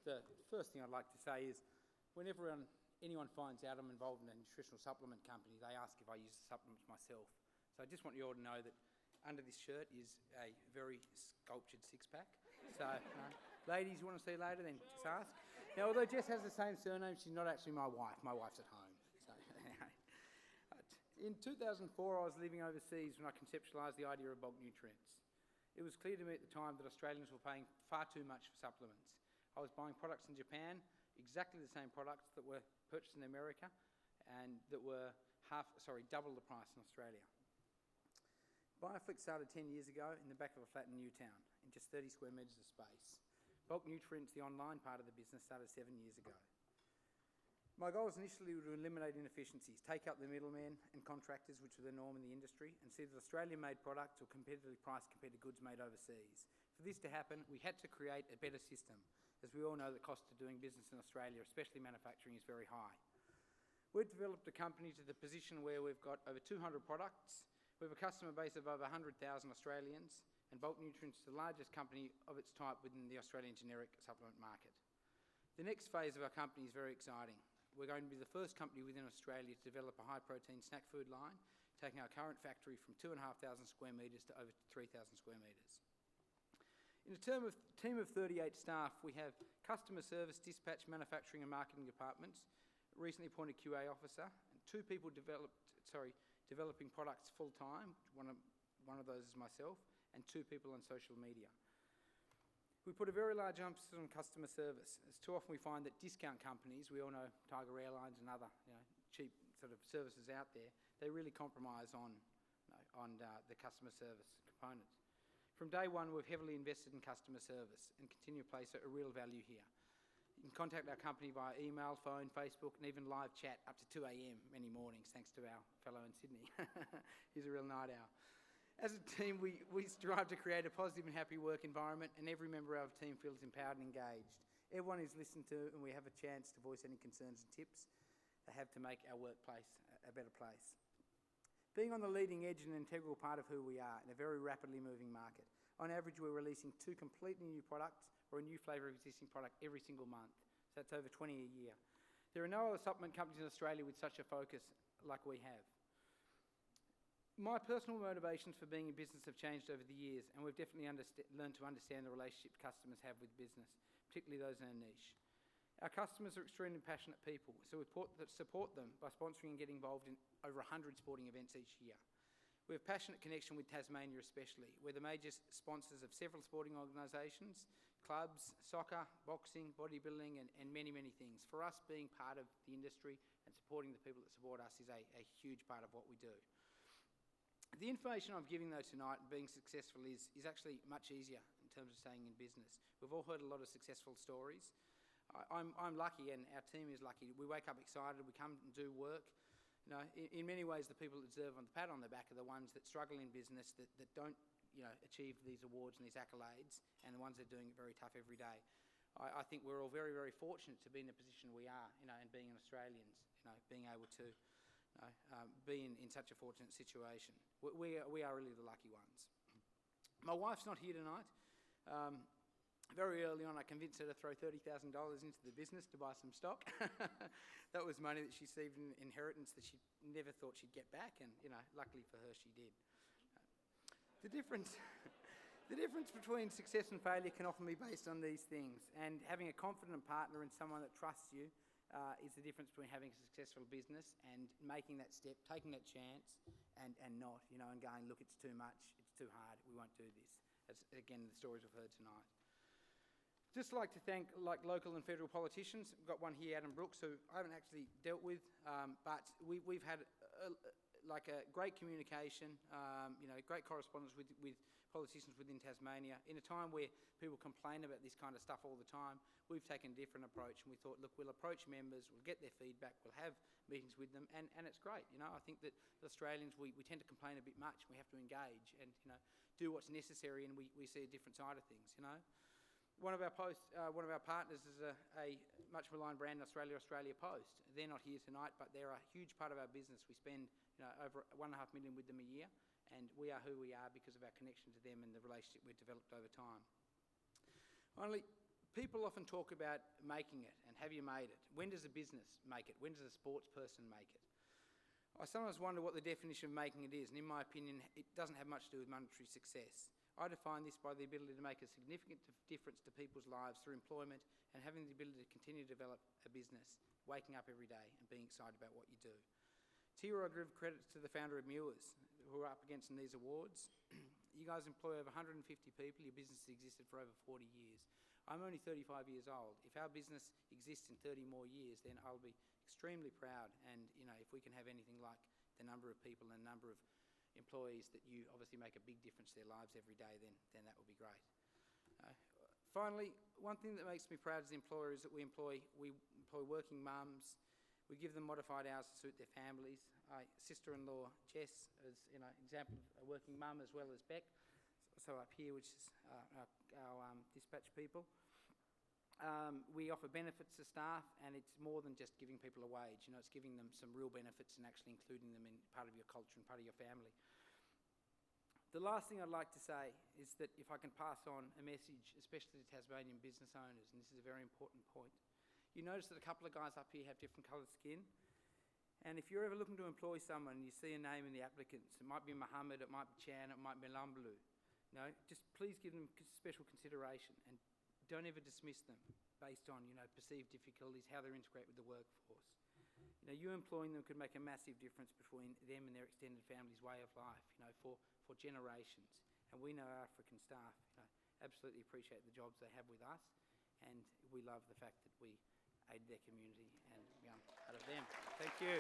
the first thing I'd like to say is whenever anyone finds out I'm involved in a nutritional supplement company, they ask if I use the supplements myself. So I just want you all to know that under this shirt is a very sculptured six-pack. So, ladies, you want to see later, then just ask. Now, although Jess has the same surname, she's not actually my wife. My wife's at home. So, anyway. In 2004, I was living overseas when I conceptualised the idea of bulk nutrients. It was clear to me at the time that Australians were paying far too much for supplements. I was buying products in Japan, exactly the same products that were purchased in America, and that were double the price in Australia. Bioflex started 10 years ago in the back of a flat in Newtown, in just 30 square metres of space. Bulk Nutrients, the online part of the business, started 7 years ago. My goal was initially to eliminate inefficiencies, take out the middlemen and contractors, which were the norm in the industry, and see that Australian-made products were competitively priced compared to goods made overseas. For this to happen, we had to create a better system. As we all know, the cost of doing business in Australia, especially manufacturing, is very high. We've developed a company to the position where we've got over 200 products. We have a customer base of over 100,000 Australians, and Bulk Nutrients is the largest company of its type within the Australian generic supplement market. The next phase of our company is very exciting. We're going to be the first company within Australia to develop a high-protein snack food line, taking our current factory from 2,500 square metres to over 3,000 square metres. In a team of 38 staff, we have customer service, dispatch, manufacturing and marketing departments, a recently appointed QA officer, and 2 people developing products full-time, one of those is myself, and 2 people on social media. We put a very large emphasis on customer service, as too often we find that discount companies, we all know Tiger Airlines and other cheap sort of services out there, they really compromise on the customer service components. From day one, we've heavily invested in customer service and continue to place a real value here. You can contact our company via email, phone, Facebook, and even live chat up to 2 a.m. many mornings, thanks to our fellow in Sydney. He's a real night owl. As a team, we strive to create a positive and happy work environment, and every member of our team feels empowered and engaged. Everyone is listened to, and we have a chance to voice any concerns and tips they have to make our workplace a better place. Being on the leading edge is an integral part of who we are in a very rapidly moving market. On average, we're releasing 2 completely new products or a new flavour of existing product every single month. So that's over 20 a year. There are no other supplement companies in Australia with such a focus like we have. My personal motivations for being in business have changed over the years, and we've definitely learned to understand the relationship customers have with business, particularly those in our niche. Our customers are extremely passionate people, so we support them by sponsoring and getting involved in over 100 sporting events each year. We have passionate connection with Tasmania especially. We're the major sponsors of several sporting organisations, clubs, soccer, boxing, bodybuilding and many, many things. For us, being part of the industry and supporting the people that support us is a huge part of what we do. The information I'm giving though tonight and being successful is actually much easier in terms of staying in business. We've all heard a lot of successful stories. I'm lucky and our team is lucky. We wake up excited, we come and do work. In many ways the people that deserve the pat on the back are the ones that struggle in business, that don't achieve these awards and these accolades, and the ones that are doing it very tough every day. I think we're all very, very fortunate to be in the position we are, and being Australians, being able to be in such a fortunate situation. We are really the lucky ones. My wife's not here tonight. Very early on I convinced her to throw $30,000 into the business to buy some stock. That was money that she received in inheritance that she never thought she'd get back, and luckily for her she did. The difference between success and failure can often be based on these things, and having a confident partner and someone that trusts you is the difference between having a successful business and making that step, taking that chance, and not, and going, look, it's too much, it's too hard, we won't do this. That's, again, the stories we've heard tonight. Just like to thank local and federal politicians. We've got one here, Adam Brooks, who I haven't actually dealt with, but we've had a great communication, great correspondence with politicians within Tasmania. In a time where people complain about this kind of stuff all the time, we've taken a different approach, and we thought, look, we'll approach members, we'll get their feedback, we'll have meetings with them, and it's great. I think that the Australians, we tend to complain a bit much, and we have to engage and do what's necessary, and we see a different side of things. One of our partners is a much maligned brand in Australia, Australia Post. They're not here tonight, but they're a huge part of our business. We spend over $1.5 million with them a year, and we are who we are because of our connection to them and the relationship we've developed over time. Finally, People often talk about making it and have you made it? When does a business make it? When does a sports person make it? I sometimes wonder what the definition of making it is, and in my opinion, it doesn't have much to do with monetary success. I define this by the ability to make a significant difference to people's lives through employment and having the ability to continue to develop a business, waking up every day and being excited about what you do. Here I give credit to the founder of Mewers, who are up against in these awards. You guys employ over 150 people. Your business has existed for over 40 years. I'm only 35 years old. If our business exists in 30 more years, then I'll be extremely proud. And, you know, if we can have anything like the number of people and number of employees that you obviously make a big difference to their lives every day, then that would be great. Finally, one thing that makes me proud as an employer is that we employ working mums. We give them modified hours to suit their families. Sister-in-law Jess is, you know, example of a working mum, as well as Beck. So up here, which is our dispatch people. We offer benefits to staff, and it's more than just giving people a wage. You know, it's giving them some real benefits and actually including them in part of your culture and part of your family. The last thing I'd like to say is that if I can pass on a message, especially to Tasmanian business owners, and this is a very important point. You notice that a couple of guys up here have different coloured skin. And if you're ever looking to employ someone and you see a name in the applicants, it might be Mohammed, it might be Chan, it might be Lumblu. You know, just please give them special consideration and don't ever dismiss them based on, you know, perceived difficulties, how they're integrated with the workforce. You know, you employing them could make a massive difference between them and their extended family's way of life, you know, for generations. And we know our African staff, you know, absolutely appreciate the jobs they have with us, and we love the fact that we aid their community and out of them. Thank you.